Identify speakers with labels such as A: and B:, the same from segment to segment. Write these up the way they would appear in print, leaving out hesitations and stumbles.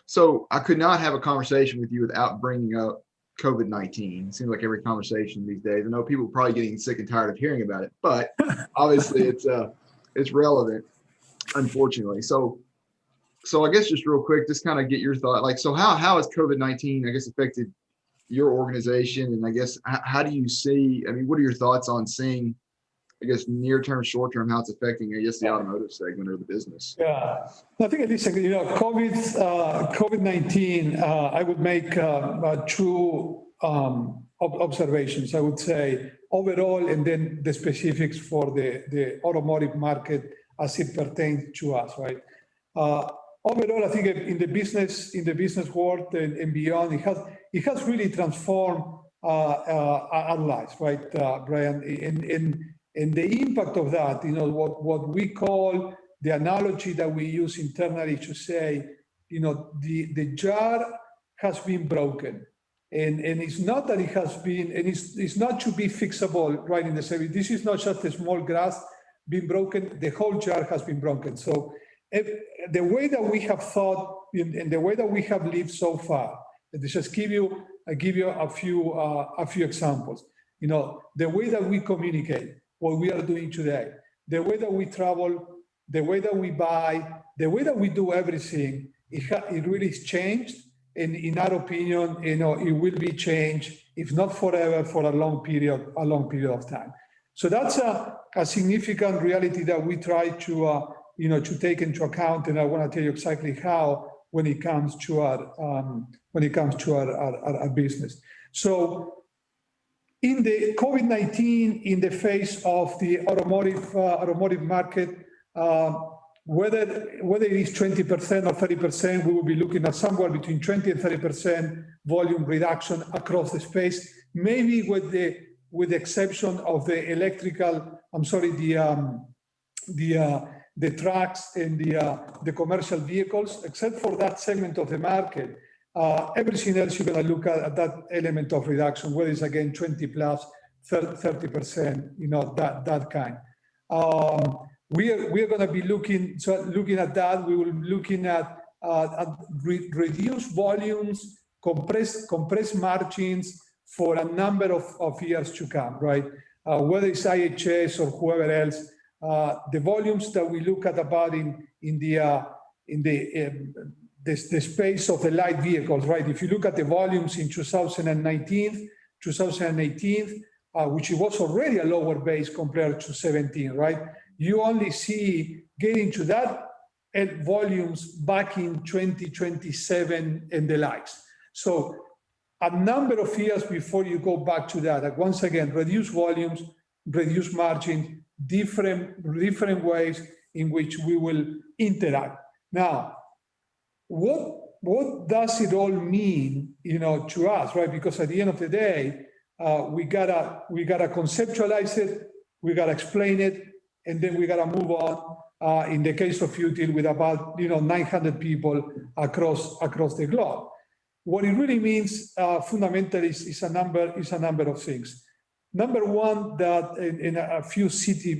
A: So I could not have a conversation with you without bringing up COVID-19. It seems like every conversation these days. I know people are probably getting sick and tired of hearing about it, but obviously it's relevant, unfortunately. So I guess just real quick, just kind of get your thought. Like, so how has COVID-19, I guess, affected your organization? And I guess how do you see? I mean, what are your thoughts on seeing, I guess, near term, short term, how it's affecting, I guess, the automotive segment or the business?
B: Yeah, I think at least, COVID-19, I would make two observations. I would say overall, and then the specifics for the automotive market as it pertains to us, right? Overall, I think in the business world and beyond, it has really transformed our lives, right, Brian? And the impact of that, what we call the analogy that we use internally to say, the jar has been broken. And it's not that it has been, and it's not to be fixable right in the service. This is not just a small glass being broken, the whole jar has been broken. So the way that we have thought and the way that we have lived so far, let's just give you a few examples. The way that we communicate, what we are doing today, the way that we travel, the way that we buy, the way that we do everything, it really has changed. And in our opinion, it will be changed, if not forever, for a long period of time. So that's a significant reality that we try to take into account, and I want to tell you exactly how when it comes to our business. So in the COVID-19, in the face of the automotive market, whether it is 20% or 30%, we will be looking at somewhere between 20 and 30% volume reduction across the space, maybe with the exception of the the trucks and the commercial vehicles. Except for that segment of the market, everything else you're going to look at that element of reduction, whether it's again 20 plus 30%, that kind. We are going to be looking at that. We will be looking at reduced volumes, compressed margins for a number of years to come, right? Whether it's IHS or whoever else, the volumes that we look at about in the space of the light vehicles, right? If you look at the volumes in 2018, which was already a lower base compared to 17, right? You only see getting to that volumes back in 2027 and the likes. So a number of years before you go back to that, like once again, reduce volumes, reduce margin, different ways in which we will interact. Now, what does it all mean, to us, right? Because at the end of the day, we gotta conceptualize it, we gotta explain it, and then we gotta move on. In the case of Util, with about 900 people across the globe, what it really means fundamentally is a number of things. Number one, that in a few city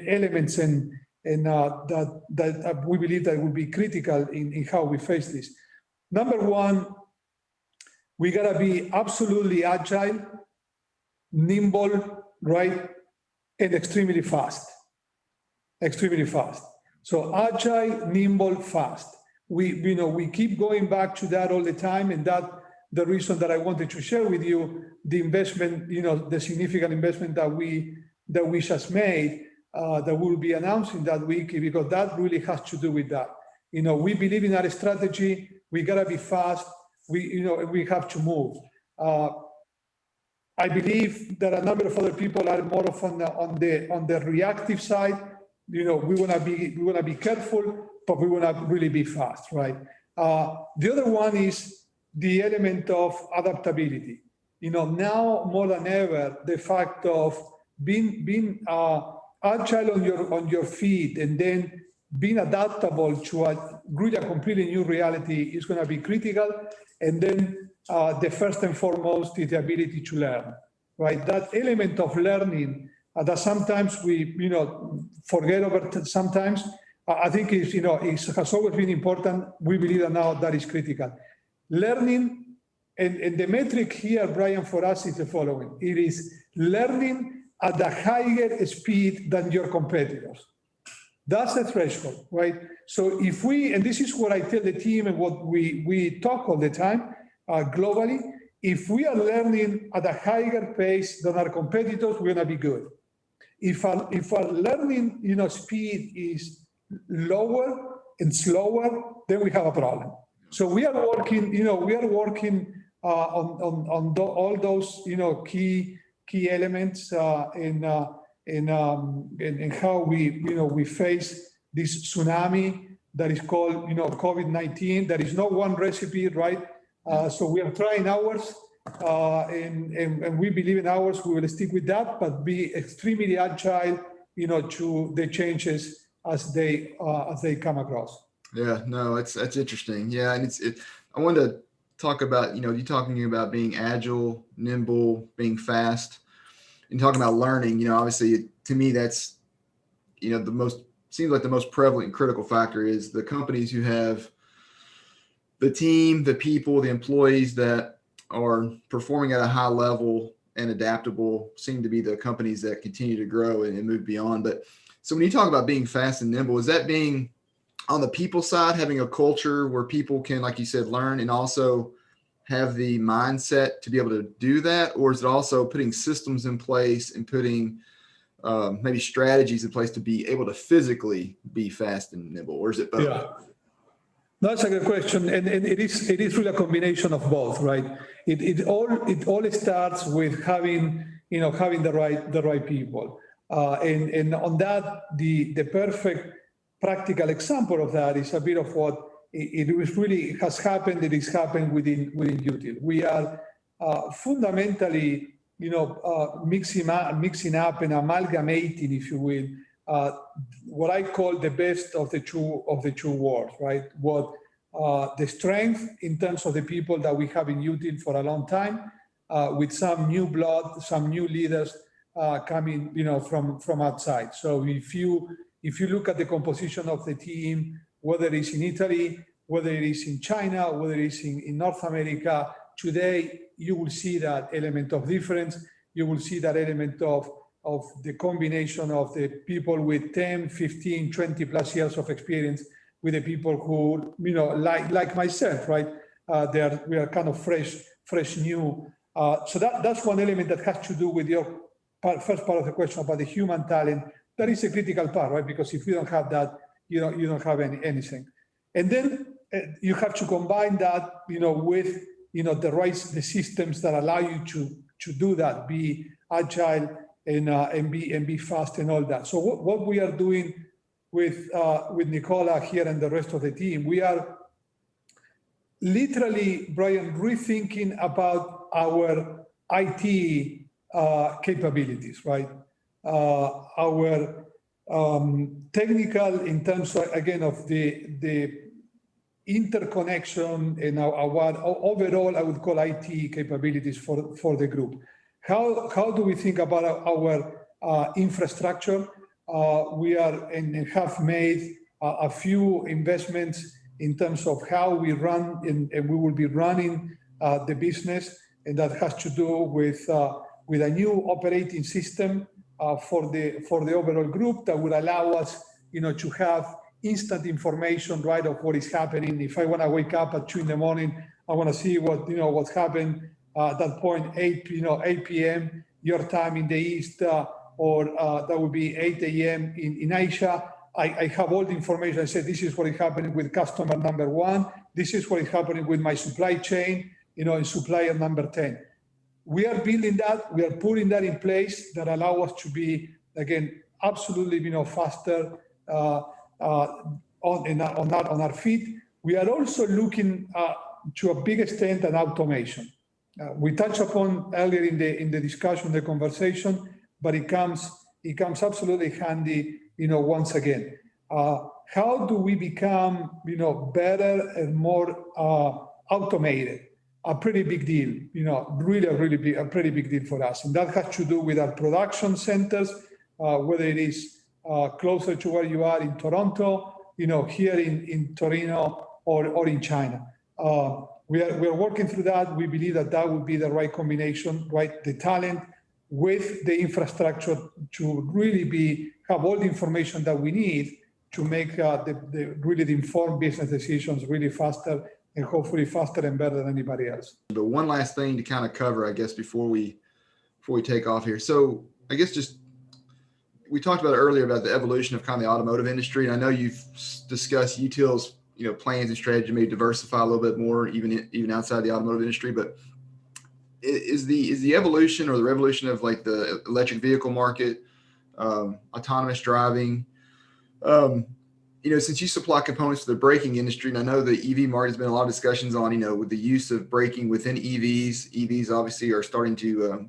B: elements and that we believe that will be critical in how we face this. Number one, we gotta be absolutely agile, nimble, right, and extremely fast. So agile, nimble, fast. We keep going back to that all the time, and that the reason that I wanted to share with you the investment, the significant investment that we just made, that we'll be announcing that week, because that really has to do with that. We believe in our strategy. We gotta be fast. We have to move. I believe that a number of other people are more often on the reactive side. We wanna be careful, but we wanna really be fast, right? The other one is the element of adaptability. Now more than ever, the fact of being agile on your feet and then being adaptable to a completely new reality is going to be critical. And then the first and foremost is the ability to learn, right? That element of learning that sometimes we forget about sometimes, I think is, it has always been important. We believe that now that is critical. Learning, and the metric here, Brian, for us is the following. It is learning at a higher speed than your competitors. That's the threshold, right? So if we, and this is what I tell the team and what we talk all the time globally, if we are learning at a higher pace than our competitors, we're gonna be good. If our learning, speed is lower and slower, then we have a problem. So we are working, on all those, key elements in how we face this tsunami that is called, COVID-19. There is no one recipe, right? So we are trying ours, and we believe in ours. We will stick with that, but be extremely agile, to the changes as they come across.
A: Yeah, no, that's interesting. Yeah, and I wanted to talk about, you talking about being agile, nimble, being fast, and talking about learning. Obviously, to me, that's seems like the most prevalent and critical factor is the companies who have the team, the people, the employees that are performing at a high level and adaptable seem to be the companies that continue to grow and move beyond. But so when you talk about being fast and nimble, is that being on the people side, having a culture where people can, like you said, learn and also have the mindset to be able to do that? Or is it also putting systems in place and putting maybe strategies in place to be able to physically be fast and nimble? Or is it both?
B: Yeah. That's a good question, and it is really a combination of both, right? It all starts with having the right people, and on that the perfect practical example of that is a bit of what it really has happened. It is happened within Util. We are fundamentally mixing up and amalgamating, if you will, what I call the best of the two worlds, right? What the strength in terms of the people that we have in Util for a long time, with some new blood, some new leaders coming, from outside. So if you look at the composition of the team, whether it's in Italy, whether it is in China, whether it is in North America, today you will see that element of difference. You will see that element of the combination of the people with 10, 15, 20 plus years of experience with the people who, like myself, right? We are kind of fresh new. So that's one element that has to do with your first part of the question about the human talent. That is a critical part, right? Because if you don't have that, you don't have anything. And then you have to combine that, with, the systems that allow you to do that, be agile and be fast and all that. So what we are doing with Nicola here and the rest of the team, we are literally, Brian, rethinking about our IT capabilities, right? Our technical in terms of, again, of the interconnection and our overall, I would call IT capabilities for the group. How do we think about our infrastructure? We are and have made a few investments in terms of how we run and we will be running the business, and that has to do with a new operating system for the overall group that would allow us, to have instant information, right, of what is happening. If I want to wake up at 2 a.m, I want to see what's happened at that point, 8 p.m. your time in the East, or that would be 8 a.m. in Asia. I have all the information. I said, this is what is happening with customer number 1. This is what is happening with my supply chain, in supplier number 10. We are building that. We are putting that in place that allow us to be, again, absolutely, faster on our feet. We are also looking to a big extent at automation. We touched upon earlier in the discussion, the conversation, but it comes absolutely handy, once again. How do we become, better and more automated? A pretty big deal, really big, a pretty big deal for us. And that has to do with our production centers, whether it is closer to where you are in Toronto, here in Torino or in China. We are working through that. We believe that would be the right combination, right? The talent with the infrastructure to really have all the information that we need to make the informed business decisions really faster and hopefully faster and better than anybody else.
A: But one last thing to kind of cover, I guess, before we take off here. So I guess we talked about it earlier about the evolution of kind of the automotive industry. And I know you've discussed Util's plans and strategy to maybe diversify a little bit more, even outside the automotive industry. But is the evolution or the revolution of like the electric vehicle market, autonomous driving, since you supply components to the braking industry, and I know the EV market has been a lot of discussions on, with the use of braking within EVs. EVs obviously are starting to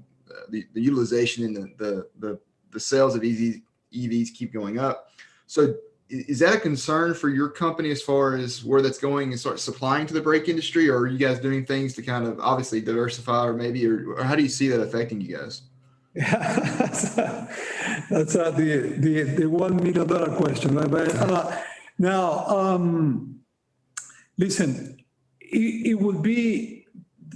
A: the utilization and the sales of EVs keep going up. So is that a concern for your company as far as where that's going and start supplying to the brake industry, or are you guys doing things to kind of obviously diversify, or how do you see that affecting you guys?
B: Yeah, that's the $1 million question, right? But now, listen, it would be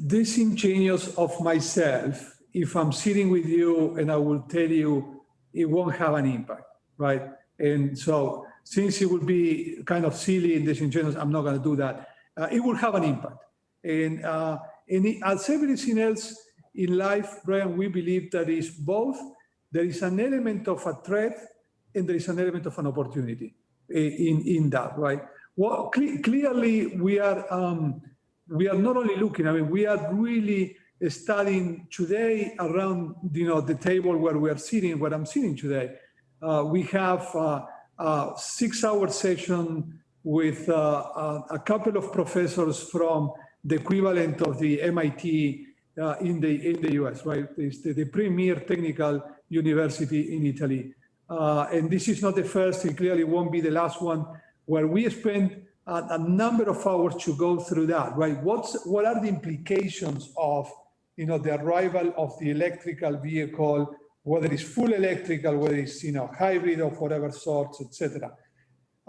B: disingenuous of myself if I'm sitting with you and I will tell you it won't have an impact, right? And so since it would be kind of silly and disingenuous, I'm not going to do that. It will have an impact. And as everything else in life, Brian, we believe that is both. There is an element of a threat and there is an element of an opportunity in that, right? Well, clearly we are not only looking. I mean, we are really studying today around the table where I'm sitting today. We have a 6-hour session with a couple of professors from the equivalent of the MIT in the US, right? It's the premier technical university in Italy. And this is not the first, it clearly won't be the last one, where we spend a number of hours to go through that, right? What are the implications of the arrival of the electrical vehicle, whether it's full electrical, whether it's hybrid of whatever sorts, etc.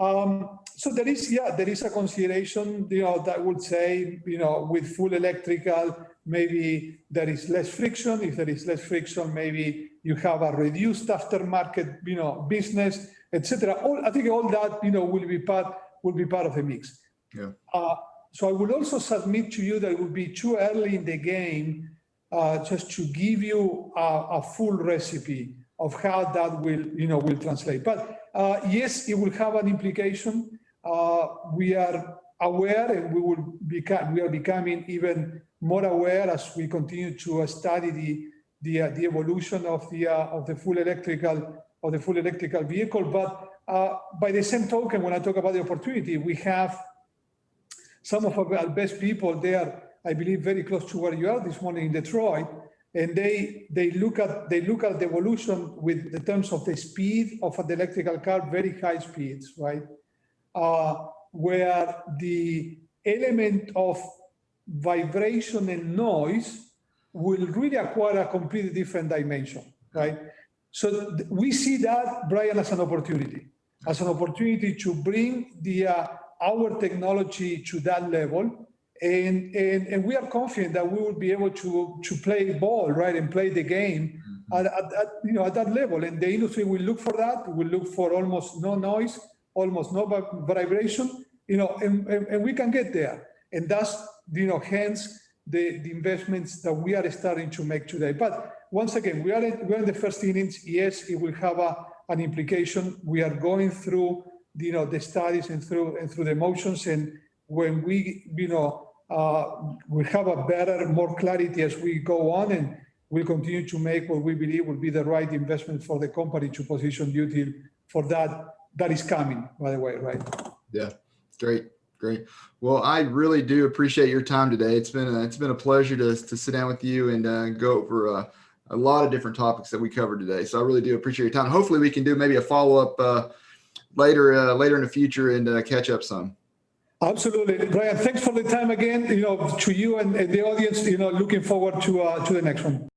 B: So there is a consideration, that would say, with full electrical, maybe there is less friction. If there is less friction, maybe you have a reduced aftermarket, business, etc. I think all that, will be part of the mix.
A: Yeah.
B: So I would also submit to you that it would be too early in the game just to give you a full recipe of how that will translate. But yes, it will have an implication. We are aware, and we are becoming even more aware as we continue to study the evolution of the full electrical vehicle. But by the same token, when I talk about the opportunity, we have some of our best people there, I believe, very close to where you are this morning in Detroit, and they look at the evolution with the terms of the speed of the electrical car, very high speeds, right? Where the element of vibration and noise will really acquire a completely different dimension, right? So we see that, Brian, as an opportunity to bring our technology to that level. And we are confident that we will be able to play ball, right, and play the game at that level. And the industry will look for that. Will look for almost no noise, almost no vibration, and we can get there. And that's, hence the investments that we are starting to make today. But once again, we are in the first innings. Yes, it will have an implication. We are going through, the studies and through the motions. And when we, we have a better, more clarity as we go on, and we'll continue to make what we believe will be the right investment for the company to position Util for that. That is coming, by the way, right?
A: Yeah, great. Well, I really do appreciate your time today. It's been a pleasure to sit down with you and go over a lot of different topics that we covered today. So I really do appreciate your time. Hopefully we can do maybe a follow-up later in the future and catch up some.
B: Absolutely. Brian, thanks for the time again, to you and the audience, looking forward to the next one.